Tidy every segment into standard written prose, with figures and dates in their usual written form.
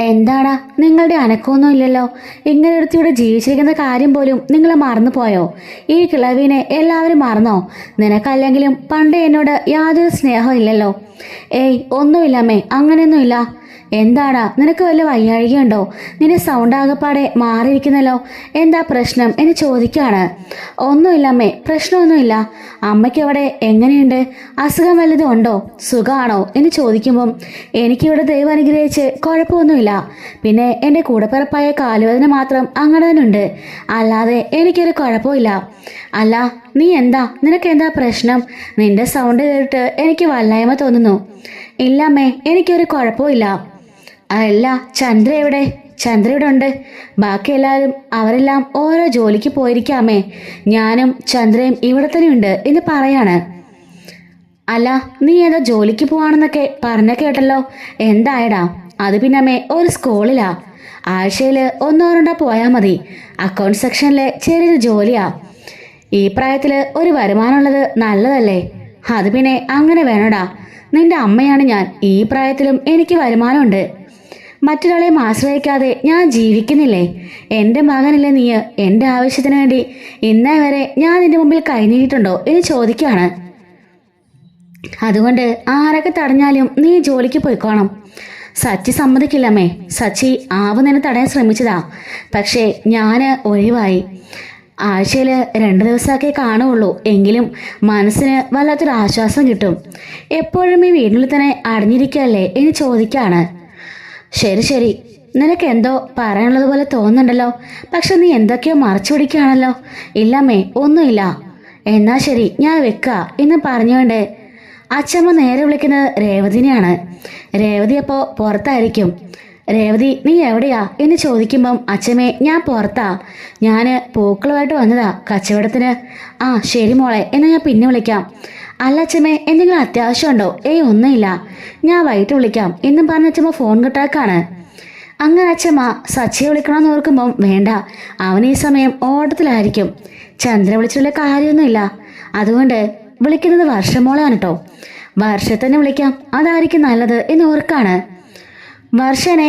എന്താടാ നിങ്ങളുടെ അനക്കമൊന്നും ഇല്ലല്ലോ. ഇങ്ങനെ ഒരുത്തിയുടെ ജീവിച്ചിരിക്കുന്ന കാര്യം പോലും നിങ്ങൾ മറന്നു പോയോ? ഈ കിളവിനെ എല്ലാവരും മറന്നോ? നിനക്കല്ലെങ്കിലും പണ്ട് എന്നോട് യാതൊരു സ്നേഹം ഇല്ലല്ലോ. ഏയ് ഒന്നുമില്ലമ്മേ, അങ്ങനെയൊന്നുമില്ല. എന്താടാ നിനക്ക് വല്ല വയ്യാഴികയുണ്ടോ? നിന്റെ സൗണ്ട് ആകപ്പാടെ മാറിയിരിക്കുന്നല്ലോ. എന്താ പ്രശ്നം എന്ന് ചോദിക്കാണ്. ഒന്നുമില്ലമ്മേ, പ്രശ്നമൊന്നുമില്ല. അമ്മയ്ക്ക് അവിടെ എങ്ങനെയുണ്ട്? അസുഖം വല്ലതും ഉണ്ടോ? സുഖമാണോ എന്ന് ചോദിക്കുമ്പം എനിക്കിവിടെ ദൈവം അനുഗ്രഹിച്ച് കുഴപ്പമൊന്നുമില്ല. പിന്നെ എൻ്റെ കൂടെപ്പിറപ്പായ കാലുവേദന മാത്രം അങ്ങനെ തന്നെ ഉണ്ട്. അല്ലാതെ എനിക്കൊരു കുഴപ്പമില്ല. അല്ല നീ നിനക്ക് എന്താ പ്രശ്നം? നിന്റെ സൗണ്ട് കേട്ടിട്ട് എനിക്ക് വല്ലായ്മ തോന്നുന്നു. ഇല്ലമ്മേ, എനിക്കൊരു കുഴപ്പമില്ല. അല്ല ചന്ദ്ര എവിടെ? ചന്ദ്ര ഇവിടെ ഉണ്ട്. ബാക്കി എല്ലാവരും അവരെല്ലാം ഓരോ ജോലിക്ക് പോയിരിക്കാമേ. ഞാനും ചന്ദ്രയും ഇവിടെ തന്നെ ഉണ്ട് എന്ന് പറയാണ്. അല്ല നീ ഏതോ ജോലിക്ക് പോവാണെന്നൊക്കെ പറഞ്ഞ കേട്ടല്ലോ. എന്തായടാ? അത് പിന്നമ്മേ ഒരു സ്കൂളിലാ. ആഴ്ചയിൽ ഒന്നോ രണ്ടോ പോയാൽ മതി. അക്കൗണ്ട് സെക്ഷനിലെ ചെറിയൊരു ജോലിയാ. ഈ പ്രായത്തിൽ ഒരു വരുമാനമുള്ളത് നല്ലതല്ലേ? അത് പിന്നെ അങ്ങനെ വേണടാ. നിന്റെ അമ്മയാണ് ഞാൻ. ഈ പ്രായത്തിലും എനിക്ക് വരുമാനമുണ്ട്. മറ്റൊരാളെയും ആശ്രയിക്കാതെ ഞാൻ ജീവിക്കുന്നില്ലേ? എൻ്റെ മകനല്ലേ നീ? എൻ്റെ ആവശ്യത്തിന് വേണ്ടി ഇന്നേ വരെ ഞാൻ നിന്റെ മുമ്പിൽ കൈനീട്ടിട്ടുണ്ടോ എന്ന് ചോദിക്കുകയാണ്. അതുകൊണ്ട് ആരൊക്കെ തടഞ്ഞാലും നീ ജോലിക്ക് പോയിക്കോണം. സച്ചി സമ്മതിക്കില്ലമ്മേ. സച്ചി ആവുന്നതിന് തടയാൻ ശ്രമിച്ചതാ, പക്ഷേ ഞാൻ ഒഴിവായി. ആഴ്ചയിൽ 2 ദിവസമൊക്കെ കാണുകയുള്ളൂ. എങ്കിലും മനസ്സിന് വല്ലാത്തൊരു ആശ്വാസം കിട്ടും. എപ്പോഴും ഈ വീട്ടിൽ തന്നെ അടഞ്ഞിരിക്കുകയല്ലേ എന്ന് ചോദിക്കാണ്. ശരി ശരി, നിനക്ക് എന്തോ പറയാനുള്ളത് പോലെ തോന്നുന്നുണ്ടല്ലോ. പക്ഷെ നീ എന്തൊക്കെയോ മറച്ചു പിടിക്കുകയാണല്ലോ. ഇല്ലമ്മേ, ഒന്നുമില്ല. എന്നാ ശരി, ഞാൻ വെക്കുക എന്ന് പറഞ്ഞുകൊണ്ട് അച്ഛമ്മ നേരെ വിളിക്കുന്നത് രേവതിനെയാണ്. രേവതി അപ്പോൾ പുറത്തായിരിക്കും. രേവതി നീ എവിടെയാ എന്ന് ചോദിക്കുമ്പം അച്ഛമ്മേ ഞാൻ പുറത്താ. ഞാൻ പൂക്കളുമായിട്ട് വന്നതാ കച്ചവടത്തിന്. ആ ശരി മോളെ, എന്നാൽ ഞാൻ പിന്നെ വിളിക്കാം. അല്ല അച്ഛമ്മേ, എന്തെങ്കിലും അത്യാവശ്യമുണ്ടോ? ഏയ് ഒന്നുമില്ല, ഞാൻ വൈകിട്ട് വിളിക്കാം എന്നും പറഞ്ഞ അച്ഛമ്മ ഫോൺ കിട്ടാക്കാണ്. അങ്ങനെ അച്ഛമ്മ സച്ചിയെ വിളിക്കണമെന്ന് ഓർക്കുമ്പം വേണ്ട, അവൻ ഈ സമയം ഓട്ടത്തിലായിരിക്കും. ചന്ദ്ര വിളിച്ചിട്ടുള്ള കാര്യമൊന്നുമില്ല. അതുകൊണ്ട് വിളിക്കുന്നത് വർഷമോളാണ് കേട്ടോ. വർഷത്തന്നെ വിളിക്കാം, അതായിരിക്കും നല്ലത് എന്ന് ഓർക്കാണ്. വർഷനെ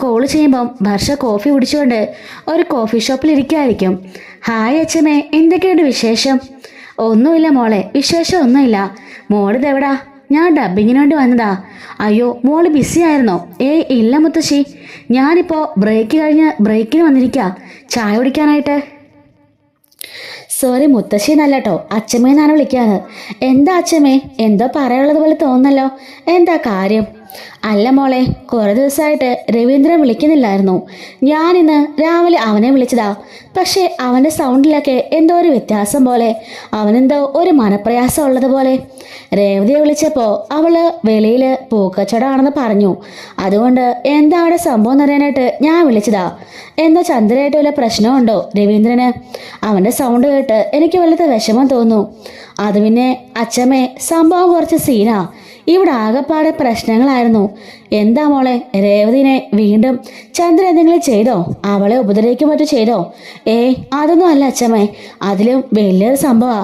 കോള് ചെയ്യുമ്പം വർഷ കോഫി കുടിച്ചുകൊണ്ട് ഒരു കോഫി ഷോപ്പിൽ ഇരിക്കുകയായിരിക്കും. ഹായ് അച്ഛമ്മേ, എന്തൊക്കെയുണ്ട് വിശേഷം? ഒന്നുമില്ല മോളെ, വിശേഷം ഒന്നുമില്ല. മോളിതെവിടാ? ഞാൻ ഡബ്ബിങ്ങിന് വേണ്ടി വന്നതാ. അയ്യോ മോള് ബിസി ആയിരുന്നോ? ഏയ് ഇല്ല മുത്തശ്ശി, ഞാനിപ്പോൾ ബ്രേക്ക് കഴിഞ്ഞ് ബ്രേക്കിന് വന്നിരിക്കുക ചായ കുടിക്കാനായിട്ട്. സോറി മുത്തശ്ശി എന്നല്ല കേട്ടോ, അച്ഛമ്മേന്നാണ് വിളിക്കാറ്. എന്താ അച്ഛമ്മേ, എന്തോ പറയാനുള്ളത് പോലെ തോന്നല്ലോ. എന്താ കാര്യം? അല്ല മോളെ, കുറേ ദിവസമായിട്ട് രവീന്ദ്രൻ വിളിക്കുന്നില്ലായിരുന്നു. ഞാനിന്ന് രാവിലെ അവനെ വിളിച്ചതാ. പക്ഷേ അവൻ്റെ സൗണ്ടിലൊക്കെ എന്തോ ഒരു വ്യത്യാസം പോലെ. അവനെന്തോ ഒരു മനപ്രയാസം ഉള്ളതുപോലെ. രേവതിയെ വിളിച്ചപ്പോൾ അവള് വെളിയിൽ പൂക്കച്ചവടമാണെന്ന് പറഞ്ഞു. അതുകൊണ്ട് എന്താ അവിടെ സംഭവം എന്നറിയാനായിട്ട് ഞാൻ വിളിച്ചതാ. എന്തോ ചന്ദ്രയായിട്ട് വല്ല പ്രശ്നമുണ്ടോ രവീന്ദ്രന്? അവൻ്റെ സൗണ്ട് കേട്ട് എനിക്ക് വല്ലാത്ത വിഷമം തോന്നുന്നു. അത് പിന്നെ അച്ഛമ്മേ, സംഭവം കുറച്ച് സീനാ. ഇവിടെ ആകെപ്പാടെ പ്രശ്നങ്ങളായിരുന്നു. എന്താ മോളെ, രേവതിനെ വീണ്ടും ചന്ദ്ര എന്തെങ്കിലും ചെയ്തോ? അവളെ ഉപദ്രവിക്കും മറ്റോ ചെയ്തോ? ഏയ് അതൊന്നും അല്ല അച്ഛമ്മേ, അതിലും വലിയൊരു സംഭവമാ.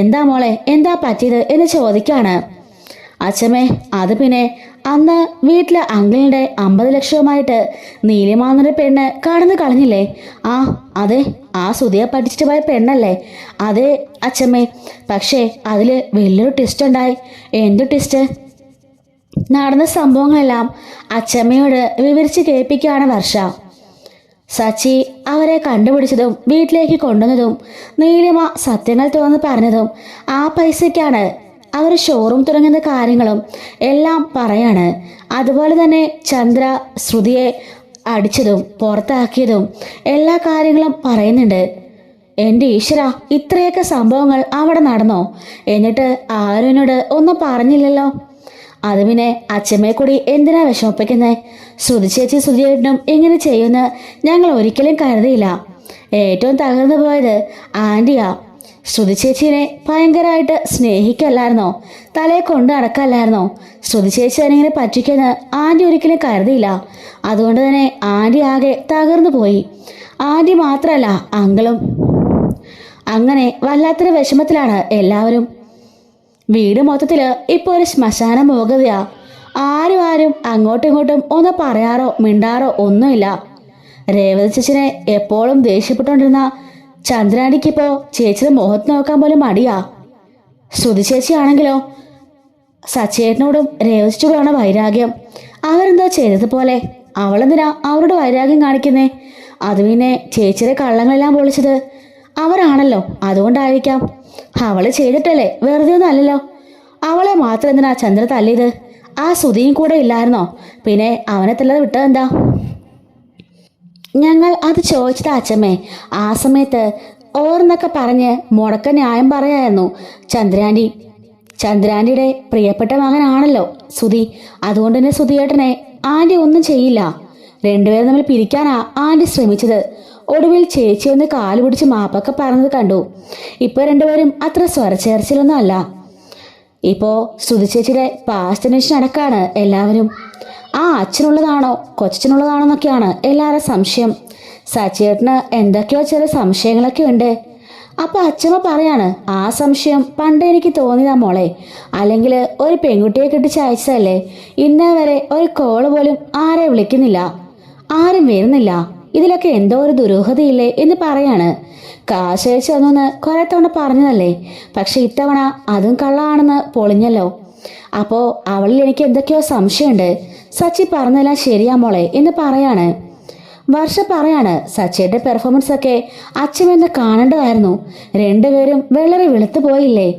എന്താ മോളെ, എന്താ പറ്റിയത് എന്ന് ചോദിക്കാണ്. അച്ഛമ്മേ, അത് പിന്നെ അന്ന് വീട്ടിലെ അങ്കിളിൻ്റെ 50 ലക്ഷവുമായിട്ട് നീലിമാന്നൊരു പെണ്ണ് കടന്നു കളഞ്ഞില്ലേ? ആ അതെ, ആ സുധിയെ പഠിച്ചിട്ട് പോയ പെണ്ണല്ലേ? അതെ അച്ഛമ്മേ, പക്ഷേ അതിൽ വലിയൊരു ട്വിസ്റ്റ് ഉണ്ടായി. എന്ത് ട്വിസ്റ്റ്? നടന്ന സംഭവങ്ങളെല്ലാം അച്ഛമ്മയോട് വിവരിച്ച് കേൾപ്പിക്കുകയാണ് വർഷ. സച്ചി അവരെ കണ്ടുപിടിച്ചതും വീട്ടിലേക്ക് കൊണ്ടുവന്നതും നീലിമ സത്യങ്ങൾ തുറന്ന് പറഞ്ഞതും ആ പൈസയ്ക്കാണ് അവർ ഷോറൂം തുടങ്ങുന്ന കാര്യങ്ങളും എല്ലാം പറയാണ്. അതുപോലെ തന്നെ ചന്ദ്ര ശ്രുതിയെ അടിച്ചതും പുറത്താക്കിയതും എല്ലാ കാര്യങ്ങളും പറയുന്നുണ്ട്. എൻ്റെ ഈശ്വര, ഇത്രയൊക്കെ സംഭവങ്ങൾ അവിടെ നടന്നോ? എന്നിട്ട് ആരും എന്നോട് ഒന്നും പറഞ്ഞില്ലല്ലോ. അത് പിന്നെ അച്ഛമ്മയെ കൂടി എന്തിനാ വിഷമിപ്പിക്കുന്നത്? ശ്രുതി ചേച്ചി ശ്രുതിയേട്ടനും ഇങ്ങനെ ചെയ്യുമെന്ന് ഞങ്ങൾ ഒരിക്കലും കരുതിയില്ല. ഏറ്റവും തകർന്നു പോയത് ആൻറ്റിയാ. ശ്രുതി ചേച്ചീനെ ഭയങ്കരമായിട്ട് സ്നേഹിക്കല്ലായിരുന്നോ? തലയെ കൊണ്ട് നടക്കല്ലായിരുന്നോ? ശ്രുതി ചേച്ചി അതിനിങ്ങനെ പറ്റിക്കുമെന്ന് ആൻറ്റി ഒരിക്കലും കരുതിയില്ല. അതുകൊണ്ട് തന്നെ ആൻറ്റി ആകെ തകർന്നു പോയി. ആൻറ്റി മാത്രമല്ല, അങ്കിളും. അങ്ങനെ വല്ലാത്തൊരു വിഷമത്തിലാണ് എല്ലാവരും. വീട് മൊത്തത്തിൽ ഇപ്പോൾ ഒരു ശ്മശാന മോഹതയാ. ആരും ആരും അങ്ങോട്ടും ഇങ്ങോട്ടും ഒന്ന് പറയാറോ മിണ്ടാറോ ഒന്നുമില്ല. രേവതി ചേച്ചിനെ എപ്പോഴും ദേഷ്യപ്പെട്ടുകൊണ്ടിരുന്ന ചന്ദ്രാനിക്കിപ്പോൾ ചേച്ചിയുടെ മുഖത്ത് നോക്കാൻ പോലും മടിയാ. ശ്രുതി ചേച്ചിയാണെങ്കിലോ സച്ചേട്ടനോടും രേവതിച്ചോടുമാണ് വൈരാഗ്യം. അവരെന്തോ ചെയ്തതുപോലെ അവളെന്തിനാ അവരോട് വൈരാഗ്യം കാണിക്കുന്നേ? അത് പിന്നെ ചേച്ചിയുടെ കള്ളങ്ങളെല്ലാം പൊളിച്ചത് അവരാണല്ലോ, അതുകൊണ്ടായിരിക്കാം. അവള് ചെയ്തിട്ടല്ലേ, വെറുതെ ഒന്നും അല്ലല്ലോ. അവളെ മാത്രം എന്തിനാ ചന്ദ്ര തല്ലിയത്? ആ ശ്രുതിയും കൂടെ ഇല്ലായിരുന്നോ? പിന്നെ അവനെ തല്ലാതെ വിട്ടതെന്താ? ഞങ്ങൾ അത് ചോദിച്ചത് അച്ഛമ്മേ. ആ സമയത്ത് ഓർന്നൊക്കെ പറഞ്ഞ് മുടക്ക ന്യായം പറയായിരുന്നു ചന്ദ്രാൻറ്റി. ചന്ദ്രാൻറ്റിയുടെ പ്രിയപ്പെട്ട മകനാണല്ലോ ശ്രുതി. അതുകൊണ്ട് തന്നെ ശ്രുതിയേട്ടനെ ആൻറ്റി ഒന്നും ചെയ്യില്ല. രണ്ടുപേരും തമ്മിൽ പിരിക്കാനാ ആൻറ്റി ശ്രമിച്ചത്. ഒടുവിൽ ചേച്ചി ഒന്ന് കാല് പിടിച്ച് മാപ്പൊക്കെ പറഞ്ഞത് കണ്ടു. ഇപ്പോൾ രണ്ടുപേരും അത്ര സ്വരച്ചേർച്ചിലൊന്നും അല്ല. ഇപ്പോൾ ശ്രുതി ചേച്ചിയുടെ പാസ്റ്റ് അന്വേഷണം അടക്കാണ് എല്ലാവരും. ആ അച്ഛനുള്ളതാണോ കൊച്ചനുള്ളതാണോ എന്നൊക്കെയാണ് എല്ലാവരും സംശയം. സച്ചേട്ടന് എന്തൊക്കെയോ ചില സംശയങ്ങളൊക്കെ ഉണ്ട്. അപ്പോൾ അച്ഛമ്മ പറയാണ്, ആ സംശയം പണ്ടേ എനിക്ക് തോന്നിയതാ മോളെ. അല്ലെങ്കിൽ ഒരു പെൺകുട്ടിയെ കെട്ടിച്ച് അയച്ചതല്ലേ. ഇന്നേ വരെ ഒരു കോള് പോലും ആരെ വിളിക്കുന്നില്ല, ആരും വരുന്നില്ല. ഇതിലൊക്കെ എന്തോ ഒരു ദുരൂഹതയില്ലേ എന്ന് പറയാണ്. കാശ് അയച്ചു തന്നൂന്ന് കുറെ തവണ പറഞ്ഞതല്ലേ, പക്ഷെ ഇത്തവണ അതും കള്ളാണെന്ന് പൊളിഞ്ഞല്ലോ. അപ്പോൾ അവളിൽ എനിക്ക് എന്തൊക്കെയോ സംശയമുണ്ട്. സച്ചി പറഞ്ഞതെല്ലാം ശരിയാ മോളെ എന്ന് പറയാണ്. വർഷ പറയാണ്, സച്ചിയുടെ പെർഫോമൻസ് ഒക്കെ അച്ഛനെന്ന് കാണേണ്ടതായിരുന്നു. രണ്ടുപേരും വെള്ളറി വെളുത്തു പോയില്ലേ.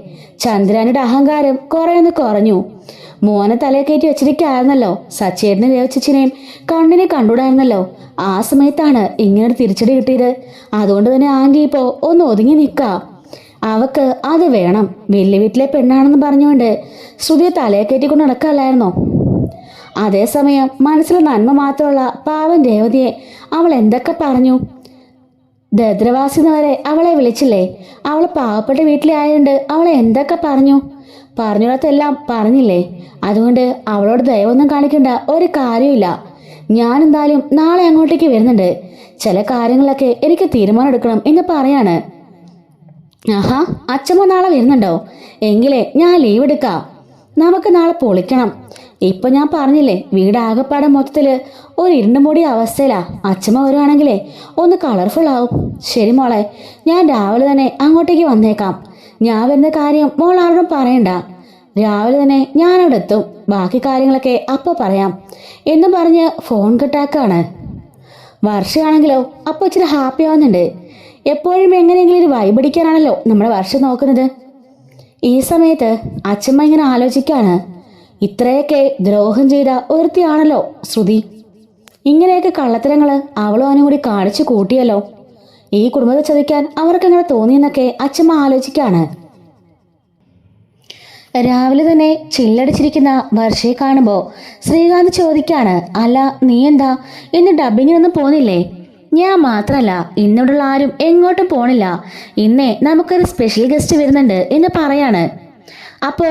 ചന്ദ്രാനിയുടെ അഹങ്കാരം കുറേയൊന്ന് കുറഞ്ഞു. മോനെ തലയെ കയറ്റി വെച്ചിരിക്കായിരുന്നല്ലോ. സച്ചേട്ടനെ രേവച്ചിനെയും കണ്ണിനെ കണ്ടുകൂടായിരുന്നല്ലോ. ആ സമയത്താണ് ഇങ്ങനെ തിരിച്ചടി കിട്ടിയത്. അതുകൊണ്ട് തന്നെ ആൻറ്റി ഇപ്പോൾ ഒന്ന് ഒതുങ്ങി നിൽക്കാം. അവക്ക് അത് വേണം. വലിയ വീട്ടിലെ പെണ്ണാണെന്ന് പറഞ്ഞുകൊണ്ട് ശ്രുതിയെ തലയെ കയറ്റിക്കൊണ്ട് നടക്കല്ലായിരുന്നോ? അതേസമയം മനസ്സിൽ നന്മ മാത്രമുള്ള പാവൻ രേവതിയെ അവൾ എന്തൊക്കെ പറഞ്ഞു. ദരിദ്രവാസിന്ന് വരെ അവളെ വിളിച്ചില്ലേ. അവൾ പാവപ്പെട്ട വീട്ടിലെ ആയതുകൊണ്ട് അവളെ എന്തൊക്കെ പറഞ്ഞിടത്തെല്ലാം പറഞ്ഞില്ലേ. അതുകൊണ്ട് അവളോട് ദയവൊന്നും കാണിക്കേണ്ട ഒരു കാര്യമില്ല. ഞാൻ എന്തായാലും നാളെ അങ്ങോട്ടേക്ക് വരുന്നുണ്ട്. ചില കാര്യങ്ങളൊക്കെ എനിക്ക് തീരുമാനം എടുക്കണം എന്ന് പറയാണ്. ആഹാ, അച്ഛമ്മ നാളെ വരുന്നുണ്ടോ? എങ്കിലേ ഞാൻ ലീവ് എടുക്കാം. നമുക്ക് നാളെ പൊളിക്കണം. ഇപ്പൊ ഞാൻ പറഞ്ഞില്ലേ, വീട് ആകെപ്പാടെ മൊത്തത്തില് ഒരു ഇരുണ്ടുമൂടിയ അവസ്ഥയിലാ. അച്ഛമ്മ വരുവാണെങ്കിലേ ഒന്ന് കളർഫുൾ ആവും. ശരി മോളെ, ഞാൻ രാവിലെ തന്നെ അങ്ങോട്ടേക്ക് വന്നേക്കാം. ഞാൻ വരുന്ന കാര്യം മോൾ ആരോടും പറയണ്ട. രാവിലെ തന്നെ ഞാനവിടെ എത്തും. ബാക്കി കാര്യങ്ങളൊക്കെ അപ്പോൾ പറയാം എന്നും പറഞ്ഞ് ഫോൺ കട്ടാക്കാണ്. വർഷയാണെങ്കിലോ അപ്പോൾ ഇച്ചിരി ഹാപ്പി ആവുന്നുണ്ട്. എപ്പോഴും എങ്ങനെയെങ്കിലും ഒരു വൈബടിക്കാനാണല്ലോ നമ്മുടെ വർഷം നോക്കുന്നത്. ഈ സമയത്ത് അച്ഛമ്മ ഇങ്ങനെ ആലോചിക്കാണ്, ഇത്രയൊക്കെ ദ്രോഹം ചെയ്ത ഒരുത്തിയാണല്ലോ ശ്രുതി. ഇങ്ങനെയൊക്കെ കള്ളത്തരങ്ങള് അവളും അവനും കൂടി കാണിച്ചു കൂട്ടിയല്ലോ. ഈ കുടുംബത്തെ ചതിക്കാൻ അവർക്കെങ്ങനെ തോന്നിയെന്നൊക്കെ അച്ഛമ്മ ആലോചിക്കാണ്. രാവിലെ തന്നെ ചില്ലടിച്ചിരിക്കുന്ന വർഷയെ കാണുമ്പോൾ ശ്രീകാന്ത് ചോദിക്കാണ്, അല്ല നീ എന്താ ഇന്ന് ഡബിങ്ങിനൊന്നും പോന്നില്ലേ? ഞാൻ മാത്രല്ല, ഇന്നിവിടുള്ള ആരും എങ്ങോട്ടും പോണില്ല. ഇന്നേ നമുക്കൊരു സ്പെഷ്യൽ ഗസ്റ്റ് വരുന്നുണ്ട് എന്ന് പറയാണ്. അപ്പോ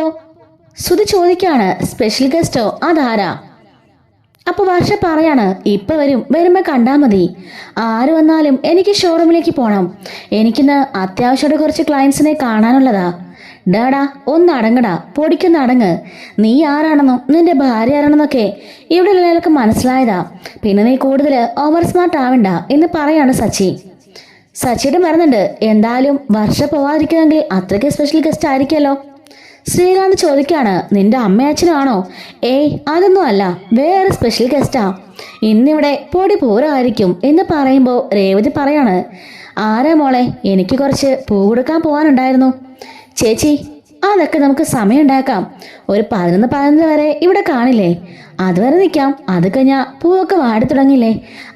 ശ്രുതി ചോദിക്കാണ്, സ്പെഷ്യൽ ഗസ്റ്റോ? അതാരാ? അപ്പോൾ വർഷ പറയാണ്, ഇപ്പൊ വരുമ്പോൾ കണ്ടാൽ മതി. ആര് വന്നാലും എനിക്ക് ഷോറൂമിലേക്ക് പോകണം. എനിക്കിന്ന് അത്യാവശ്യമായിട്ട് കുറച്ച് ക്ലയൻസിനെ കാണാനുള്ളതാ. ഡാടാ ഒന്ന് അടങ്ങടാ, പൊടിക്കൊന്ന് അടങ്ങ്. നീ ആരാണെന്നും നിന്റെ ഭാര്യ ആരാണെന്നൊക്കെ ഇവിടെ എല്ലാവർക്കും മനസ്സിലായതാ. പിന്നെ നീ കൂടുതൽ ഓവർ സ്മാർട്ട് ആവണ്ട എന്ന് പറയാണ് സച്ചി. സച്ചിയുടെ മറന്നുണ്ട്. എന്തായാലും വർഷ പോവാതിരിക്കുമെങ്കിൽ അത്രയ്ക്ക് സ്പെഷ്യൽ ഗസ്റ്റ് ആയിരിക്കുമല്ലോ. ശ്രീകാന്ത് ചോദിക്കാണ്, നിന്റെ അമ്മയച്ഛനാണോ? ഏയ് അതൊന്നും അല്ല, വേറെ സ്പെഷ്യൽ ഗസ്റ്റാ. ഇന്നിവിടെ പൊടി പൂരമായിരിക്കും എന്ന് പറയുമ്പോൾ രേവതി പറയാണ്, ആരാ മോളെ? എനിക്ക് കുറച്ച് പൂ കൊടുക്കാൻ പോകാനുണ്ടായിരുന്നു. ചേച്ചി, അതൊക്കെ നമുക്ക് സമയം ഉണ്ടാക്കാം. ഒരു 11 വരെ ഇവിടെ കാണില്ലേ? അതുവരെ നിൽക്കാം. അത് കഴിഞ്ഞാൽ പൂവൊക്കെ വാടി തുടങ്ങില്ലേ,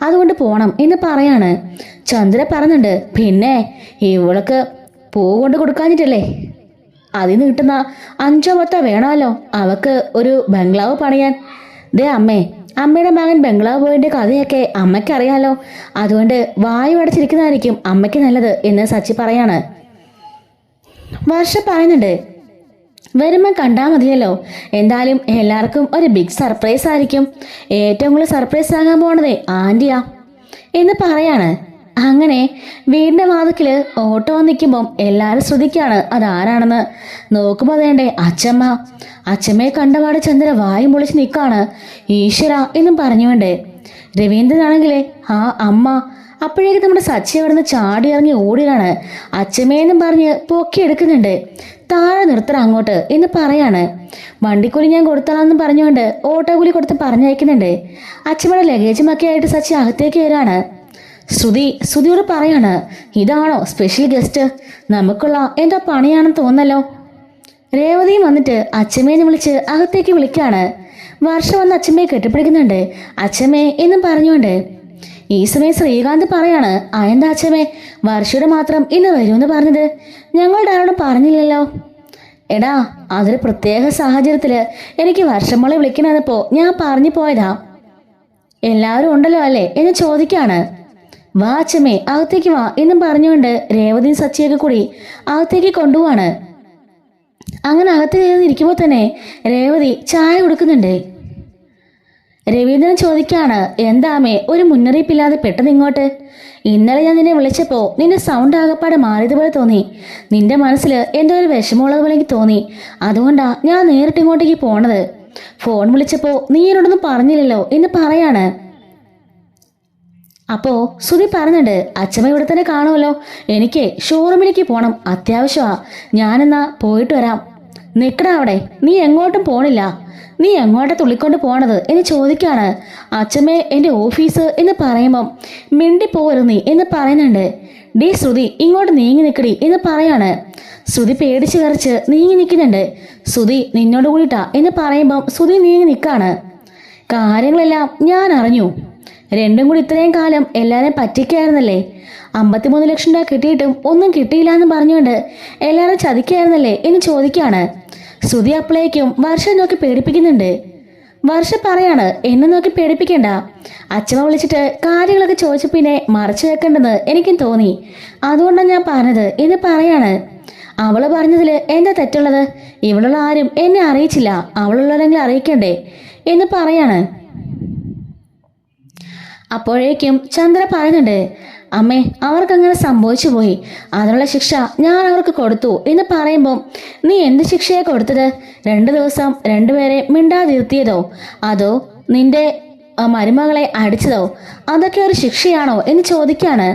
അതുകൊണ്ട് പോണം എന്ന് പറയാണ്. ചന്ദ്ര പറയുന്നുണ്ട്, പിന്നെ ഇവൾക്ക് പൂ കൊണ്ട് കൊടുക്കാഞ്ഞിട്ടല്ലേ, അതിന് കിട്ടുന്ന 5 10 വേണമല്ലോ അവക്ക് ഒരു ബംഗ്ലാവ് പണിയാൻ. ദേ അമ്മേ, അമ്മയുടെ മകൻ ബംഗ്ലാവ് പോയിന്റെ കഥയൊക്കെ അമ്മയ്ക്ക് അറിയാലോ. അതുകൊണ്ട് വായു അടച്ചിരിക്കുന്നതായിരിക്കും അമ്മയ്ക്ക് നല്ലത് എന്ന് സച്ചി പറയാണ്. വർഷ പറയുന്നുണ്ട്, വരുമ്പം കണ്ടാൽ മതിയല്ലോ. എന്തായാലും എല്ലാവർക്കും ഒരു ബിഗ് സർപ്രൈസ് ആയിരിക്കും. ഏറ്റവും കൂടുതൽ സർപ്രൈസ് ആകാൻ പോണതേ ആൻറ്റിയാ എന്ന് പറയാണ്. അങ്ങനെ വീടിൻ്റെ വാതിക്കൽ ഓട്ടോ നിൽക്കുമ്പം എല്ലാവരും ശ്രദ്ധിക്കുകയാണ് അതാരാണെന്ന്. നോക്കുമ്പോൾ വേണ്ടേ അച്ചമ്മ. അച്ചമ്മയെ കണ്ടപാട് ചന്ദ്ര വായും പൊളിച്ച് നിൽക്കുകയാണ്. ഈശ്വര എന്നും പറഞ്ഞുകൊണ്ട് രവീന്ദ്രനാണെങ്കിലേ ആ അമ്മ. അപ്പോഴേക്കും നമ്മുടെ സച്ചി അവിടെ നിന്ന് ചാടി ഇറങ്ങി ഓടിയാണ്. അച്ചമ്മയെന്നും പറഞ്ഞ് പൊക്കിയെടുക്കുന്നുണ്ട്. താഴെ നിർത്തണം അങ്ങോട്ട് എന്ന് പറയാണ്. വണ്ടിക്കൂലി ഞാൻ കൊടുത്താലെന്ന് പറഞ്ഞുകൊണ്ട് ഓട്ടോ കൂലി കൊടുത്ത് പറഞ്ഞയക്കുന്നുണ്ട്. അച്ചമ്മയുടെ ലഗേജുമൊക്കെ ആയിട്ട് സച്ചി അകത്തേക്ക് വരാണ്. ശ്രുതിയോട് പറയാണ്, ഇതാണോ സ്പെഷ്യൽ ഗസ്റ്റ്? നമുക്കുള്ള എന്തോ പണിയാണെന്ന് തോന്നല്ലോ. രേവതിയും വന്നിട്ട് അച്ചമ്മയെ വിളിച്ച് അകത്തേക്ക് വിളിക്കാണ്. വർഷ വന്ന് അച്ചമ്മയെ കെട്ടിപ്പിടിക്കുന്നുണ്ട്. അച്ചമ്മേ എന്നും പറഞ്ഞുകൊണ്ട്. ഈ സമയം ശ്രീകാന്ത് പറയാണ്, എന്താ അച്ചമ്മേ വർഷയുടെ മാത്രം ഇന്ന് വരുമെന്ന് പറഞ്ഞത്? ഞങ്ങളുടെ ആരോടും പറഞ്ഞില്ലല്ലോ. എടാ, അതൊരു പ്രത്യേക സാഹചര്യത്തില് എനിക്ക് വർഷമോളെ വിളിക്കണമെന്നപ്പോ ഞാൻ പറഞ്ഞു പോയതാ. എല്ലാവരും ഉണ്ടല്ലോ അല്ലേ എന്ന് ചോദിക്കാണ്. വാ അച്ചമ്മേ അകത്തേക്ക് വാ എന്നും പറഞ്ഞുകൊണ്ട് രേവതിയും സച്ചിയൊക്കെ കൂടി അകത്തേക്ക് കൊണ്ടുപോവാണ്. അങ്ങനെ അകത്ത് കയറിയിരിക്കുമ്പോൾ തന്നെ രേവതി ചായ കൊടുക്കുന്നുണ്ട്. രവീന്ദ്രൻ ചോദിക്കാണ്, എന്താമേ ഒരു മുന്നറിയിപ്പില്ലാതെ പെട്ടെന്ന് ഇങ്ങോട്ട്? ഇന്നലെ ഞാൻ നിന്നെ വിളിച്ചപ്പോൾ നിന്റെ സൗണ്ട് ആകപ്പാടെ മാറിയതുപോലെ തോന്നി. നിന്റെ മനസ്സിൽ എന്തോ ഒരു വിഷമമുള്ളത് പോലെ എനിക്ക് തോന്നി. അതുകൊണ്ടാ ഞാൻ നേരിട്ട് ഇങ്ങോട്ടേക്ക് പോണത്. ഫോൺ വിളിച്ചപ്പോൾ നീ എന്നോടൊന്നും പറഞ്ഞില്ലല്ലോ എന്ന് പറയാണ്. അപ്പോ ശ്രുതി പറഞ്ഞിട്ട്, അച്ഛമ്മ ഇവിടെ തന്നെ കാണുമല്ലോ, എനിക്ക് ഷോറൂമിലേക്ക് പോകണം, അത്യാവശ്യമാ, ഞാനെന്നാ പോയിട്ട് വരാം. നിക്കടാ അവിടെ, നീ എങ്ങോട്ടും പോണില്ല, നീ എങ്ങോട്ടാ തുള്ളിക്കൊണ്ട് പോണത് എന്ന് ചോദിക്കാണ്. അച്ഛമ്മേ എൻ്റെ ഓഫീസ് എന്ന് പറയുമ്പം മിണ്ടിപ്പോവരുത് നീ എന്ന് പറയുന്നുണ്ട്. ഡീ ശ്രുതി ഇങ്ങോട്ട് നീങ്ങി നിൽക്കടി എന്ന് പറയാണ്. ശ്രുതി പേടിച്ച് കരച്ച് നീങ്ങി നിൽക്കുന്നുണ്ട്. ശ്രുതി നിന്നോട് കൂടിയിട്ടാ എന്ന് പറയുമ്പം ശ്രുതി നീങ്ങി നിൽക്കാണ്. കാര്യങ്ങളെല്ലാം ഞാൻ അറിഞ്ഞു. രണ്ടും കൂടി ഇത്രയും കാലം എല്ലാവരെയും പറ്റിക്കായിരുന്നല്ലേ. 53 ലക്ഷം രൂപ കിട്ടിയിട്ടും ഒന്നും കിട്ടിയില്ല എന്ന് പറഞ്ഞുകൊണ്ട് എല്ലാവരും ചതിക്കായിരുന്നല്ലേ എന്ന് ചോദിക്കാണ്. ശ്രുതി അപ്പോഴേക്കും വർഷ നോക്കി പേടിപ്പിക്കുന്നുണ്ട്. വർഷ പറയാണ്, എന്നെ നോക്കി പേടിപ്പിക്കണ്ട. അച്ഛമ്മ വിളിച്ചിട്ട് കാര്യങ്ങളൊക്കെ ചോദിച്ചു പിന്നെ മറച്ചു വെക്കണ്ടെന്ന് എനിക്കും തോന്നി, അതുകൊണ്ടാണ് ഞാൻ പറഞ്ഞത് എന്ന് പറയാണ്. അവള് പറഞ്ഞതിൽ എന്താ തെറ്റുള്ളത്? ഇവളുള്ള ആരും എന്നെ അറിയിച്ചില്ല, അവളുള്ളവരെങ്കിലും അറിയിക്കണ്ടേ എന്ന് പറയാണ്. അപ്പോഴേക്കും ചന്ദ്ര പറയുന്നുണ്ട്, അമ്മേ അവർക്കങ്ങനെ സംഭവിച്ചു പോയി, അതിനുള്ള ശിക്ഷ ഞാൻ അവർക്ക് കൊടുത്തു എന്ന് പറയുമ്പം നീ എന്ത് ശിക്ഷയെ കൊടുത്തത്? 2 ദിവസം രണ്ടുപേരെ മിണ്ടാതിരുത്തിയതോ അതോ നിന്റെ മരുമകളെ അടിച്ചതോ? അതൊക്കെ ഒരു ശിക്ഷയാണോ എന്ന് ചോദിക്കാണ്.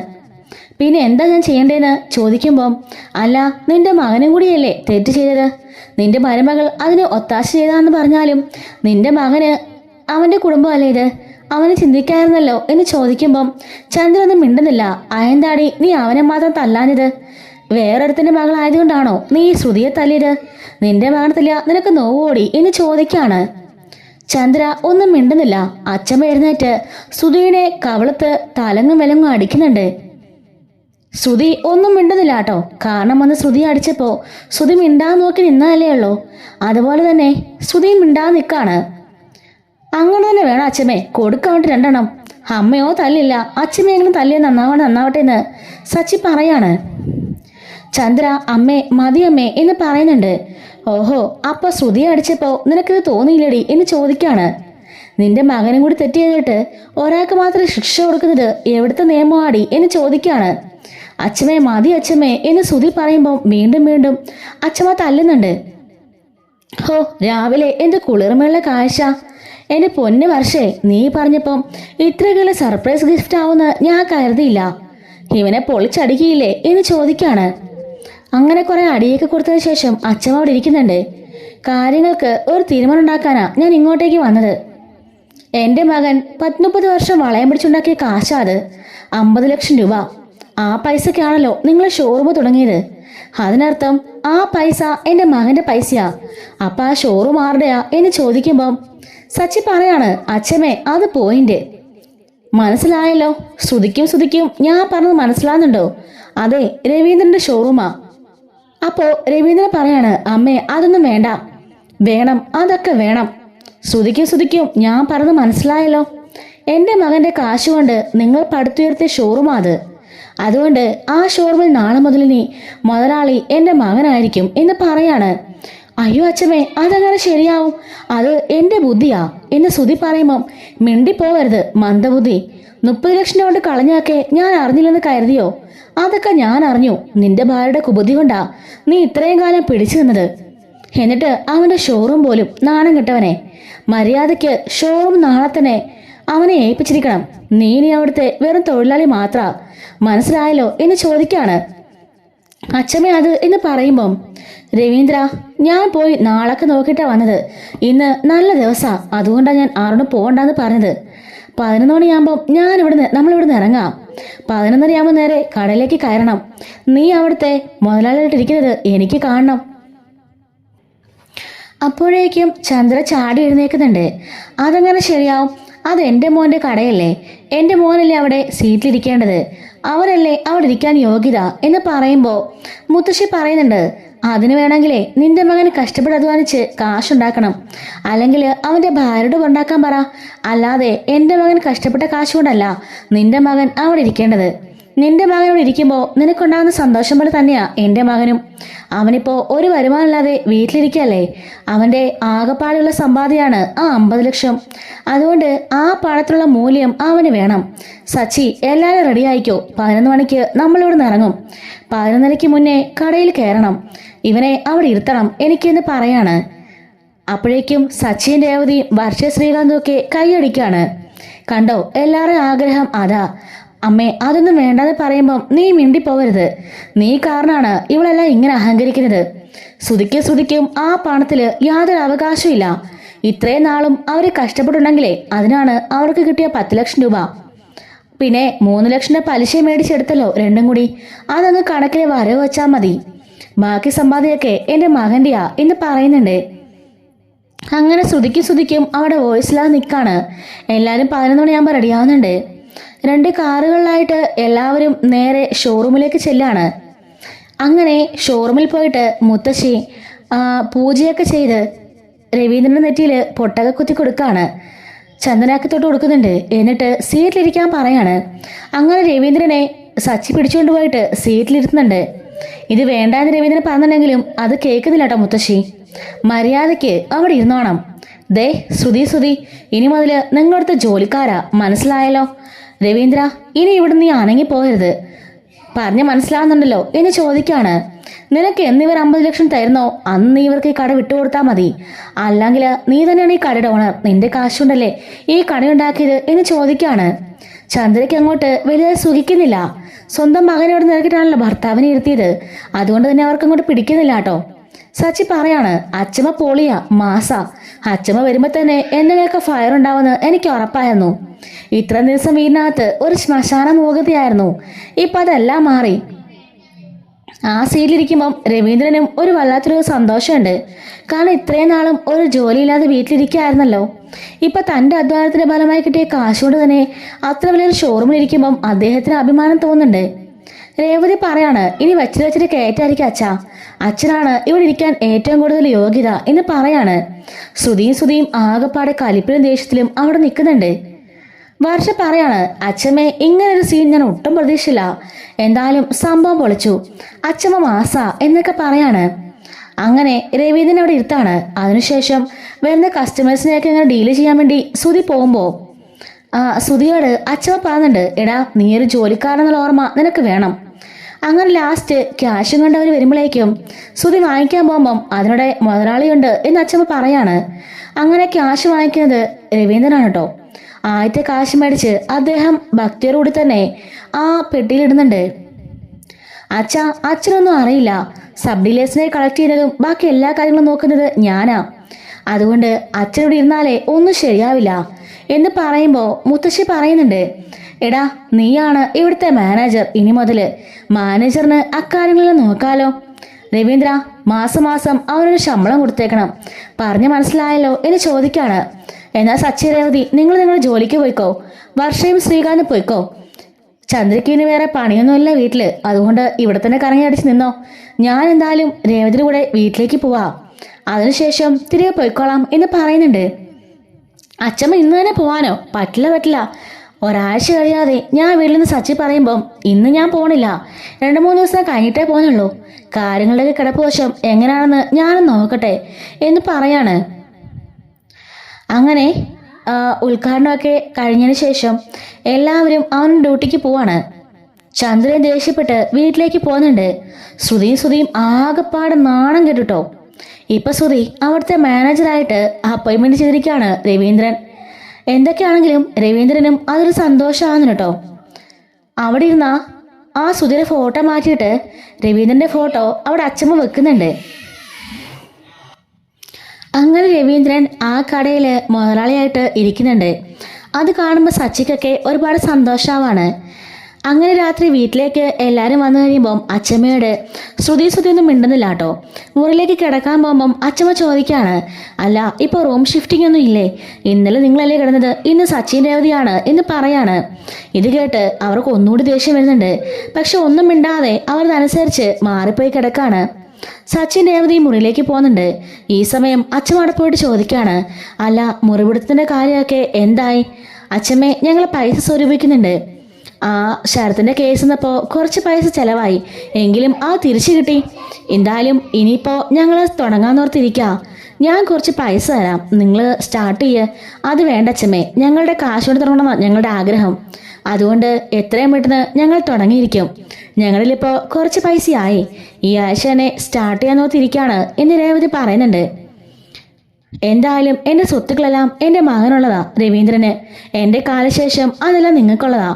പിന്നെ എന്താ ഞാൻ ചെയ്യേണ്ടതെന്ന് ചോദിക്കുമ്പം, അല്ല നിന്റെ മകനും കൂടിയല്ലേ തെറ്റ് ചെയ്തത്? നിന്റെ മരുമകൾ അതിന് ഒത്താശ ചെയ്താന്ന് പറഞ്ഞാലും നിന്റെ മകന് അവൻ്റെ കുടുംബമല്ലേ ഇത്, അവന് ചിന്തിക്കായിരുന്നല്ലോ എന്ന് ചോദിക്കുമ്പം ചന്ദ്രനൊന്നും മിണ്ടുന്നില്ല. അയന്താടി നീ അവനെ മാത്രം തല്ലാഞ്ഞത്? വേറൊരുത്തിന്റെ മകളായതുകൊണ്ടാണോ നീ ശ്രുതിയെ തല്ലിയത്? നിന്റെ മകനെ തല്ലിയ നിനക്ക് നോവോടി എന്ന് ചോദിക്കാണ്. ചന്ദ്ര ഒന്നും മിണ്ടുന്നില്ല. അച്ഛമ്മ എഴുന്നേറ്റ് ശ്രുതിയെ കവളത്ത് തലങ്ങും വിലങ്ങും അടിക്കുന്നുണ്ട്. ശ്രുതി ഒന്നും മിണ്ടുന്നില്ല കേട്ടോ. കാരണം വന്ന് ശ്രുതി അടിച്ചപ്പോ ശ്രുതി മിണ്ടാൻ നോക്കി നിന്നതല്ലേ ഉള്ളൂ, അതുപോലെ തന്നെ ശ്രുതി മിണ്ടാൻ നിൽക്കാണ്. അങ്ങനെ തന്നെ വേണം അച്ഛമ്മേ, കൊടുക്കാൻ വേണ്ടി 2 എണ്ണം. അമ്മയോ തല്ലില്ല, അച്ഛമ്മയെങ്കിലും തല്ലിയ നന്നാവട്ടെ എന്ന് സച്ചി പറയാണ്. ചന്ദ്ര അമ്മേ മതിയമ്മേ എന്ന് പറയുന്നുണ്ട്. ഓഹോ, അപ്പൊ ശ്രുതിയെ അടിച്ചപ്പോ നിനക്കിത് തോന്നിയില്ലടി എന്ന് ചോദിക്കാണ്. നിന്റെ മകനും കൂടി തെറ്റ് ചെയ്തിട്ട് ഒരാൾക്ക് മാത്രം ശിക്ഷ കൊടുക്കുന്നത് എവിടുത്തെ നിയമമാടി എന്ന് ചോദിക്കാണ്. അച്ഛമ്മേ മതി അച്ഛമ്മേ എന്ന് ശ്രുതി പറയുമ്പോൾ വീണ്ടും വീണ്ടും അച്ഛമ്മ തല്ലുന്നുണ്ട്. ഹോ, രാവിലെ എന്ത് കുളിർമയുള്ള കാഴ്ച. എന്റെ പൊന്നു വർഷേ, നീ പറഞ്ഞപ്പം ഇത്രയൊക്കെയുള്ള സർപ്രൈസ് ഗിഫ്റ്റ് ആവുമെന്ന് ഞാൻ കരുതിയില്ല. ഇവനെ പൊളിച്ചടിക്കില്ലേ എന്ന് ചോദിക്കാണ്. അങ്ങനെ കുറെ അടിയൊക്കെ കൊടുത്തതിന് ശേഷം അച്ഛമ്മ അവിടെ ഇരിക്കുന്നുണ്ട്. കാര്യങ്ങൾക്ക് ഒരു തീരുമാനം ഉണ്ടാക്കാനാ ഞാൻ ഇങ്ങോട്ടേക്ക് വന്നത്. എൻ്റെ മകൻ 30 വർഷം വളയം പിടിച്ചുണ്ടാക്കിയ കാശാ അത്, 50 ലക്ഷം രൂപ. ആ പൈസക്കാണല്ലോ നിങ്ങൾ ഷോറൂം തുടങ്ങിയത്. അതിനർത്ഥം ആ പൈസ എൻ്റെ മകന്റെ പൈസയാ. അപ്പൊ ആ ഷോറൂം ആരുടെയാ എന്ന് ചോദിക്കുമ്പം സച്ചി പറയാണ്, അച്ഛമ്മേ അത് പോയിന്റ്. മനസ്സിലായല്ലോ? ശ്രുതിക്കും ഞാൻ പറഞ്ഞത് മനസ്സിലാകുന്നുണ്ടോ? അതെ, രവീന്ദ്രന്റെ ഷോറൂമാ. അപ്പോ രവീന്ദ്രൻ പറയാണ്, അമ്മേ അതൊന്നും വേണ്ട. വേണം, അതൊക്കെ വേണം. ശ്രുതിക്കും ഞാൻ പറഞ്ഞത് മനസ്സിലായല്ലോ. എൻ്റെ മകന്റെ കാശുകൊണ്ട് നിങ്ങൾ പടുത്തുയർത്തിയ ഷോറൂമാ അത്. അതുകൊണ്ട് ആ ഷോറൂമിൽ നാളെ മുതൽ നീ മുതലാളി എൻ്റെ മകനായിരിക്കും എന്ന് പറയാണ്. അയ്യോ അച്ഛമ്മേ, അതങ്ങനെ ശരിയാവും, അത് എൻ്റെ ബുദ്ധിയാ എന്ന് ശ്രുതി പറയുമ്പം മിണ്ടിപ്പോവരുത് മന്ദബുദ്ധി. 30 ലക്ഷം കൊണ്ട് കളഞ്ഞാക്കെ ഞാൻ അറിഞ്ഞില്ലെന്ന് കരുതിയോ? അതൊക്കെ ഞാൻ അറിഞ്ഞു. നിന്റെ ഭാര്യയുടെ കുബുദ്ധി കൊണ്ടാ നീ ഇത്രയും കാലം പിടിച്ചു നിന്നത്. എന്നിട്ട് അവന്റെ ഷോറൂം പോലും, നാണം കെട്ടവനെ. മര്യാദയ്ക്ക് ഷോറൂം നാളെ തന്നെ അവനെ ഏൽപ്പിച്ചിരിക്കണം. നീ ഇനി അവിടുത്തെ വെറും തൊഴിലാളി മാത്ര, മനസ്സിലായല്ലോ എന്ന് ചോദിക്കാണ് അച്ഛമ്മ. അത് എന്ന് പറയുമ്പം രവീന്ദ്ര, ഞാൻ പോയി നാളൊക്കെ നോക്കിയിട്ടാ വന്നത്. ഇന്ന് നല്ല ദിവസാ, അതുകൊണ്ടാണ് ഞാൻ ആരോടും പോകണ്ടെന്ന് പറഞ്ഞത്. 11 മണിയാകുമ്പം നമ്മളിവിടുന്ന് ഇറങ്ങാം. 11:30 നേരെ കടയിലേക്ക് കയറണം. നീ അവിടുത്തെ മുതലാളിയായിട്ടിരിക്കുന്നത് എനിക്ക് കാണണം. അപ്പോഴേക്കും ചന്ദ്ര ചാടി എഴുന്നേക്കുന്നുണ്ട്. അതങ്ങനെ ശരിയാവും, അത് എൻ്റെ മോൻ്റെ കടയല്ലേ, എൻ്റെ മോനല്ലേ അവിടെ സീറ്റിലിരിക്കേണ്ടത്, അവരല്ലേ അവിടെ ഇരിക്കാൻ യോഗ്യത എന്ന് പറയുമ്പോൾ മുത്തശ്ശി പറയുന്നുണ്ട്, അതിന് വേണമെങ്കിലേ നിന്റെ മകന് കഷ്ടപ്പെട്ട് അധ്വാനിച്ച് കാശുണ്ടാക്കണം, അല്ലെങ്കിൽ അവൻ്റെ ഭാര്യയോട് ഉണ്ടാക്കാൻ പറ. അല്ലാതെ എൻ്റെ മകൻ കഷ്ടപ്പെട്ട കാശ് കൊണ്ടല്ല നിന്റെ മകൻ അവിടെ ഇരിക്കേണ്ടത്. നിന്റെ മകനോട് ഇരിക്കുമ്പോൾ നിനക്കുണ്ടാകുന്ന സന്തോഷം പോലെ തന്നെയാ എൻ്റെ മകനും. അവനിപ്പോൾ ഒരു വരുമാനമില്ലാതെ വീട്ടിലിരിക്കല്ലേ. അവൻ്റെ ആകെപ്പാടുള്ള സമ്പാദ്യമാണ് ആ 50 ലക്ഷം. അതുകൊണ്ട് ആ പണത്തിലുള്ള മൂല്യം അവന് വേണം. സച്ചി, എല്ലാവരും റെഡി ആയിക്കോ. 11 മണിക്ക് നമ്മളിവിടെ ഇറങ്ങും. 11:30 മുന്നേ കടയിൽ കയറണം. ഇവനെ അവിടെ ഇരുത്തണം എനിക്കെന്ന് പറയാണ്. അപ്പോഴേക്കും സച്ചിൻ, രേവതിയും വർഷ, ശ്രീകാന്തും ഒക്കെ കൈയടിക്കാണ്. കണ്ടോ, എല്ലാവരുടെയും ആഗ്രഹം അതാ. അമ്മേ, അതൊന്നും വേണ്ടെന്ന് പറയുമ്പം നീ മിണ്ടിപ്പോവരുത്. നീ കാരണമാണ് ഇവളെല്ലാം ഇങ്ങനെ അഹങ്കരിക്കുന്നത്. ശ്രുതിക്കും ആ പണത്തില് യാതൊരു അവകാശവും ഇല്ല. ഇത്രയും നാളും അവർ കഷ്ടപ്പെട്ടുണ്ടെങ്കിലേ അതിനാണ് അവർക്ക് കിട്ടിയ 10 ലക്ഷം രൂപ. പിന്നെ 3 ലക്ഷം പലിശ മേടിച്ചെടുത്തല്ലോ രണ്ടും കൂടി. അതങ്ങ് കണക്കിലെ വരവ് വെച്ചാൽ മതി. ബാക്കി സമ്പാദ്യമൊക്കെ എൻ്റെ മകൻ്റെയാ എന്ന് പറയുന്നുണ്ട്. അങ്ങനെ ശ്രുതിക്കും അവിടെ വോയിസിലാതെ നിൽക്കാണ്. എല്ലാവരും 11 മണിയാകുമ്പോൾ റെഡിയാവുന്നുണ്ട്. 2 കാറുകളിലായിട്ട് എല്ലാവരും നേരെ ഷോറൂമിലേക്ക് ചെല്ലാണ്. അങ്ങനെ ഷോറൂമിൽ പോയിട്ട് മുത്തശ്ശി പൂജയൊക്കെ ചെയ്ത് രവീന്ദ്രൻ്റെ നെറ്റിയിൽ പൊട്ടക കുത്തി കൊടുക്കാണ്. ചന്ദനാക്കി തൊട്ട് കൊടുക്കുന്നുണ്ട്. എന്നിട്ട് സീറ്റിലിരിക്കാൻ പറയാണ്. അങ്ങനെ രവീന്ദ്രനെ സച്ചി പിടിച്ചുകൊണ്ട് പോയിട്ട് സീറ്റിലിരുത്തുന്നുണ്ട്. ഇത് വേണ്ടാന്ന് രവീന്ദ്രൻ പറഞ്ഞിട്ടുണ്ടെങ്കിലും അത് കേൾക്കുന്നില്ല കേട്ടോ മുത്തശ്ശി. മര്യാദയ്ക്ക് അവിടെ ഇരുന്നോണം. ദേ ശ്രുതി, ഇനി മുതൽ നിങ്ങളടുത്ത ജോലിക്കാരാ, മനസ്സിലായല്ലോ. രവീന്ദ്ര, ഇനി ഇവിടെ നീ അനങ്ങി പോകരുത്. പറഞ്ഞ് മനസ്സിലാവുന്നുണ്ടല്ലോ എന്ന് ചോദിക്കാണ്. നിനക്ക് എന്നിവർ 50 ലക്ഷം തരുന്നോ അന്ന് നീ ഇവർക്ക് ഈ കട വിട്ടുകൊടുത്താൽ മതി. അല്ലെങ്കിൽ നീ തന്നെയാണ് ഈ കടയുടെ ഓണർ, നിന്റെ കാശുണ്ടല്ലേ ഈ കടയുണ്ടാക്കിയത് എന്ന് ചോദിക്കാണ്. ചന്ദ്രയ്ക്ക് അങ്ങോട്ട് വലിയ സുഖിക്കുന്നില്ല. സ്വന്തം മകനോട് നിരക്കിട്ടാണല്ലോ ഭർത്താവിനെ ഇരുത്തിയത്. അതുകൊണ്ട് തന്നെ അവർക്ക് അങ്ങോട്ട് പിടിക്കുന്നില്ല കേട്ടോ. സച്ചി പറയാണ്, അച്ഛമ്മ പൊളിയാ, മാസാ. അച്ഛമ്മ വരുമ്പോ തന്നെ എന്തെങ്കിലുമൊക്കെ ഫയർ ഉണ്ടാവുമെന്ന് എനിക്ക് ഉറപ്പായിരുന്നു. ഇത്രയും ദിവസം വീടിനകത്ത് ഒരു ശ്മശാന മൂകതയായിരുന്നു. ഇപ്പൊ അതെല്ലാം മാറി. ആ സീറ്റിലിരിക്കുമ്പം രവീന്ദ്രനും ഒരു വല്ലാത്തൊരു സന്തോഷമുണ്ട്. കാരണം ഇത്രയും നാളും ഒരു ജോലിയില്ലാതെ വീട്ടിലിരിക്കുകയായിരുന്നല്ലോ. ഇപ്പൊ തൻ്റെ അധ്വാനത്തിന്റെ ഫലമായി കിട്ടിയ കാശുകൊണ്ട് തന്നെ അത്ര വലിയൊരു ഷോറൂമിലിരിക്കുമ്പം അദ്ദേഹത്തിന് അഭിമാനം തോന്നുന്നുണ്ട്. രേവതി പറയാണ്, ഇനി വെച്ചിട്ട് കയറ്റായിരിക്കും അച്ഛാ. അച്ഛനാണ് ഇവിടെ ഇരിക്കാൻ ഏറ്റവും കൂടുതൽ യോഗ്യത എന്ന് പറയാണ്. ശ്രുതിയും ആകെപ്പാടെ കലിപ്പിലും ദേഷ്യത്തിലും അവിടെ നിൽക്കുന്നുണ്ട്. വർഷ പറയാണ്, അച്ഛമ്മേ, ഇങ്ങനൊരു സീൻ ഞാൻ ഒട്ടും പ്രതീക്ഷിച്ചില്ല. എന്തായാലും സംഭവം പൊളിച്ചു. അച്ഛമ്മ മാസാ എന്നൊക്കെ പറയാണ്. അങ്ങനെ രവീന്ദ്രൻ അവിടെ ഇരുത്താണ്. അതിനുശേഷം വരുന്ന കസ്റ്റമേഴ്സിനെയൊക്കെ ഇങ്ങനെ ഡീല് ചെയ്യാൻ വേണ്ടി ശ്രുതി പോകുമ്പോൾ ശ്രുതിയോട് അച്ഛമ്മ പറയുന്നുണ്ട്, എടാ നീ ഒരു ജോലിക്കാരെന്നുള്ള ഓർമ്മ നിനക്ക് വേണം. അങ്ങനെ ലാസ്റ്റ് ക്യാഷും കൊണ്ട് അവർ വരുമ്പോഴേക്കും ശ്രുതി വാങ്ങിക്കാൻ പോകുമ്പം അതിനോടെ മുതലാളിയുണ്ട് എന്ന് അച്ഛമ്മ പറയാണ്. അങ്ങനെ ക്യാഷ് വാങ്ങിക്കുന്നത് രവീന്ദ്രനാണ് കേട്ടോ. ആദ്യത്തെ കാശ് മേടിച്ച് അദ്ദേഹം ഭക്തിയോടുകൂടി തന്നെ ആ പെട്ടിയിലിടുന്നുണ്ട്. അച്ഛനൊന്നും അറിയില്ല. സബ് ഡീലേഴ്സിനെ കളക്ട് ചെയ്യുന്നതും ബാക്കി എല്ലാ കാര്യങ്ങളും നോക്കുന്നത് ഞാനാ. അതുകൊണ്ട് അച്ഛനോട് ഇരുന്നാലേ ഒന്നും ശരിയാവില്ല എന്ന് പറയുമ്പോൾ മുത്തശ്ശി പറയുന്നുണ്ട്, എടാ നീയാണ് ഇവിടുത്തെ മാനേജർ. ഇനി മുതല് മാനേജറിന് അക്കാര്യങ്ങളെല്ലാം നോക്കാലോ. രവീന്ദ്ര, മാസം അവനൊരു ശമ്പളം കൊടുത്തേക്കണം. പറഞ്ഞ് മനസ്സിലായല്ലോ എന്ന് ചോദിക്കാണ്. എന്നാൽ സച്ചി, രേവതി, നിങ്ങളുടെ ജോലിക്ക് പോയിക്കോ. വർഷയും ശ്രീകാന്തും പോയിക്കോ. ചന്ദ്രയ്ക്കിന് വേറെ പണിയൊന്നുമില്ല വീട്ടില്. അതുകൊണ്ട് ഇവിടെ തന്നെ കറങ്ങി അടിച്ച് നിന്നോ. ഞാൻ എന്തായാലും രേവതിയുടെ കൂടെ വീട്ടിലേക്ക് പോവാ. അതിനുശേഷം തിരികെ പോയിക്കോളാം എന്ന് പറയുന്നുണ്ട്. അച്ഛമ്മ ഇന്ന് തന്നെ പോവാനോ? പറ്റില്ല. ഒരാഴ്ച കഴിയാതെ ഞാൻ വീട്ടിൽ നിന്ന് സച്ചി പറയുമ്പം ഇന്ന് ഞാൻ പോണില്ല, 2-3 ദിവസം കഴിഞ്ഞിട്ടേ പോകുന്നുള്ളൂ, കാര്യങ്ങളുടെയൊക്കെ കിടപ്പുവശം എങ്ങനെയാണെന്ന് ഞാനും നോക്കട്ടെ എന്ന് പറയാണ്. അങ്ങനെ ഉദ്ഘാടനമൊക്കെ കഴിഞ്ഞതിന് ശേഷം എല്ലാവരും അവൻ ഡ്യൂട്ടിക്ക് പോവാണ്. ചന്ദ്രൻ ദേഷ്യപ്പെട്ട് വീട്ടിലേക്ക് പോകുന്നുണ്ട്. ശ്രുതിയും ആകെപ്പാട് നാണം കേട്ടോ. ഇപ്പൊ ശ്രുതി അവിടുത്തെ മാനേജറായിട്ട് അപ്പോയിൻമെന്റ് ചെയ്തിരിക്കുകയാണ് രവീന്ദ്രൻ. എന്തൊക്കെയാണെങ്കിലും രവീന്ദ്രനും അതൊരു സന്തോഷമാകുന്നു കേട്ടോ. അവിടെ ഇരുന്ന ആ ശ്രുതിയുടെ ഫോട്ടോ മാറ്റിയിട്ട് രവീന്ദ്രന്റെ ഫോട്ടോ അവിടെ അച്ഛമ്മ വെക്കുന്നുണ്ട്. അങ്ങനെ രവീന്ദ്രൻ ആ കടയിൽ മുതലാളിയായിട്ട് ഇരിക്കുന്നുണ്ട്. അത് കാണുമ്പോൾ സച്ചിക്കൊക്കെ ഒരുപാട് സന്തോഷമാവാണ്. അങ്ങനെ രാത്രി വീട്ടിലേക്ക് എല്ലാവരും വന്നു കഴിയുമ്പം അച്ഛമ്മയോട് ശ്രുതി ഒന്നും മിണ്ടുന്നില്ല കേട്ടോ. മുറിയിലേക്ക് കിടക്കാൻ പോകുമ്പം അച്ഛമ്മ ചോദിക്കുകയാണ്, അല്ല ഇപ്പോൾ റൂം ഷിഫ്റ്റിംഗ് ഒന്നും ഇല്ലേ? ഇന്നലെ നിങ്ങളല്ലേ കിടന്നത്, ഇന്ന് സച്ചിൻ രേവതിയാണ് എന്ന് പറയാണ്. ഇത് കേട്ട് അവർക്ക് ഒന്നുകൂടി ദേഷ്യം വരുന്നുണ്ട്. പക്ഷെ ഒന്നും മിണ്ടാതെ അവരതനുസരിച്ച് മാറിപ്പോയി കിടക്കാണ്. സച്ചിൻ രേവതി മുറിയിലേക്ക് പോകുന്നുണ്ട്. ഈ സമയം അച്ഛമ്മ അവിടെ പോയിട്ട് ചോദിക്കുകയാണ്, അല്ല മുറിപിടുത്തത്തിന്റെ കാര്യമൊക്കെ എന്തായി? അച്ഛമ്മേ, ഞങ്ങൾ പൈസ സ്വരൂപിക്കുന്നുണ്ട്. ആ ശരത്തിന്റെ കേസ് എന്നപ്പോൾ കുറച്ച് പൈസ ചിലവായി, എങ്കിലും ആ തിരിച്ചു കിട്ടി. എന്തായാലും ഇനിയിപ്പോൾ ഞങ്ങൾ തുടങ്ങാന്നോർത്തിരിക്കാം. ഞാൻ കുറച്ച് പൈസ തരാം, നിങ്ങൾ സ്റ്റാർട്ട് ചെയ്യുക. അത് വേണ്ട അച്ഛമ്മേ, ഞങ്ങളുടെ കാശ് കൊണ്ട് തുടങ്ങണമെന്നാണ് ഞങ്ങളുടെ ആഗ്രഹം. അതുകൊണ്ട് എത്രയും പെട്ടെന്ന് ഞങ്ങൾ തുടങ്ങിയിരിക്കും. ഞങ്ങളിലിപ്പോൾ കുറച്ച് പൈസയായി, ഈ ആഴ്ച തന്നെ സ്റ്റാർട്ട് ചെയ്യാന്നോർത്തിരിക്കുകയാണ് എന്ന് രേവതി പറയുന്നുണ്ട്. എന്തായാലും എൻ്റെ സ്വത്തുക്കളെല്ലാം എൻ്റെ മകനുള്ളതാ രവീന്ദ്രന്. എൻ്റെ കാലശേഷം അതെല്ലാം നിങ്ങൾക്കുള്ളതാ.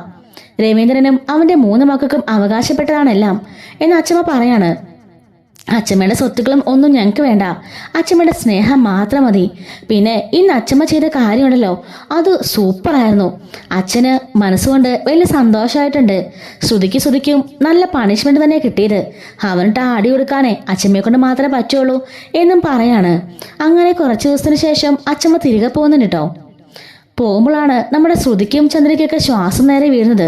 രവീന്ദ്രനും അവൻ്റെ 3 മക്കൾക്കും അവകാശപ്പെട്ടതാണെല്ലാം എന്ന് അച്ഛമ്മ പറയാണ്. അച്ഛമ്മയുടെ സ്വത്തുക്കളും ഒന്നും ഞങ്ങൾക്ക് വേണ്ട, അച്ഛമ്മയുടെ സ്നേഹം മാത്രം മതി. പിന്നെ ഇന്ന് അച്ഛമ്മ ചെയ്ത കാര്യമുണ്ടല്ലോ, അത് സൂപ്പറായിരുന്നു. അച്ഛന് മനസ്സുകൊണ്ട് വലിയ സന്തോഷമായിട്ടുണ്ട്. ശ്രുതിക്കും നല്ല പണിഷ്മെന്റ് തന്നെ കിട്ടിയത്. അവനിട്ട് അടി കൊടുക്കാനേ അച്ഛമ്മയെ കൊണ്ട് മാത്രമേ പറ്റുള്ളൂ എന്നും പറയാണ്. അങ്ങനെ കുറച്ച് ദിവസത്തിന് ശേഷം അച്ഛമ്മ തിരികെ പോകുന്നുണ്ട് കേട്ടോ. പോകുമ്പോഴാണ് നമ്മുടെ ശ്രുതിക്കും ചന്ദ്രയ്ക്കൊക്കെ ശ്വാസം നേരെ വീഴുന്നത്.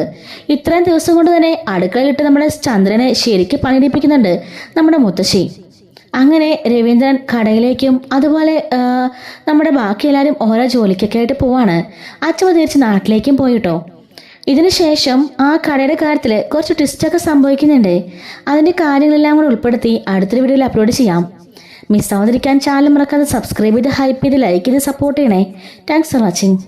ഇത്രയും ദിവസം കൊണ്ട് തന്നെ അടുക്കളയിലിട്ട് നമ്മുടെ ചന്ദ്രനെ ശരിക്കും പണിയെടുപ്പിക്കുന്നുണ്ട് നമ്മുടെ മുത്തശ്ശി. അങ്ങനെ രവീന്ദ്രൻ കടയിലേക്കും അതുപോലെ നമ്മുടെ ബാക്കി എല്ലാവരും ഓരോ ജോലിക്കൊക്കെ ആയിട്ട് പോവാണ്. അച്ഛമ്മ തിരിച്ച് നാട്ടിലേക്കും പോയിട്ടോ. ഇതിനുശേഷം ആ കടയുടെ കാര്യത്തിൽ കുറച്ച് ട്വിസ്റ്റൊക്കെ സംഭവിക്കുന്നുണ്ട്. അതിൻ്റെ കാര്യങ്ങളെല്ലാം കൂടെ ഉൾപ്പെടുത്തി അടുത്തൊരു വീഡിയോയിൽ അപ്ലോഡ് ചെയ്യാം. മിസ്സാവാതിരിക്കാൻ ചാനൽ മറക്കാതെ സബ്സ്ക്രൈബ് ചെയ്ത് ഹൈപ്പ് ചെയ്ത് ലൈക്ക് ചെയ്ത് സപ്പോർട്ട് ചെയ്യണേ. Thanks for watching.